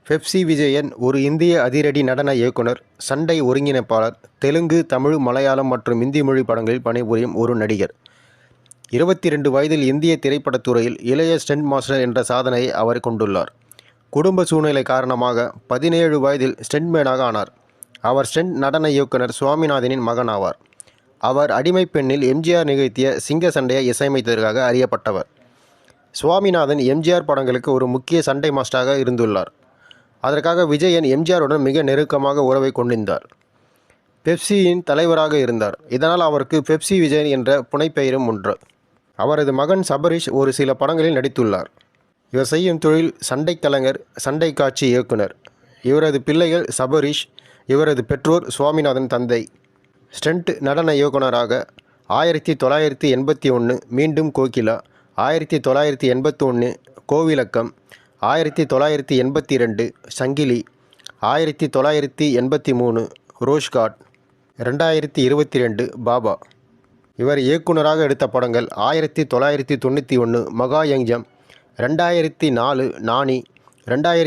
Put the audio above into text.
Pepsi Vijayan ஒரு இந்திய அதிரடி நடன இயக்குனர், சண்டை ஒருங்கிணைப்பாளர், தெலுங்கு, தமிழ், மலையாளம் மற்றும் இந்தி மொழி படங்களில் பணிபுரியும் ஒரு நடிகர். 22 வயதில் இந்திய திரைப்படத் துறையில் இளைய ஸ்டண்ட் மாஸ்டர் என்ற சாதனையை அவர் கொண்டுள்ளார். குடும்ப சூழ்நிலை காரணமாக 17 வயதில் ஸ்டண்ட்மேனாக ஆனார். அவர் ஸ்டண்ட் நடன இயக்குனர் சுவாமிநாதனின் மகன் ஆவார். அவர் அடிமைப் பெண்ணில் எம்ஜிஆர் நிகழ்த்திய சிங்க சண்டையை இசையமைத்ததற்காக அறியப்பட்டவர். சுவாமிநாதன் எம்ஜிஆர் படங்களுக்கு ஒரு முக்கிய சண்டை மாஸ்டராக இருந்துள்ளார். அதற்காக விஜயன் எம்ஜிஆருடன் மிக நெருக்கமாக உறவை கொண்டிருந்தார். பெப்சியின் தலைவராக இருந்தார். இதனால் அவருக்கு பெப்சி விஜயன் என்ற புனைப்பெயரும் உண்டு. அவரது மகன் சபரீஷ் ஒரு சில படங்களில் நடித்துள்ளார். இவர் செய்யும் தொழில் சண்டை கலைஞர், சண்டை காட்சி இயக்குனர். இவரது பிள்ளைகள் சபரீஷ், இவரது பெற்றோர் சுவாமிநாதன் தந்தை. ஸ்டண்ட் நடன இயக்குனராக 1981 மீண்டும் கோகிலா, 1981 கோவிலக்கம், 1982 சங்கிலி, 1983 ரோஷ்காட், 2022 பாபா. இவர் இயக்குனராக எடுத்த படங்கள் 1991 மகா யங்ஜம், 2004 நானி, 2000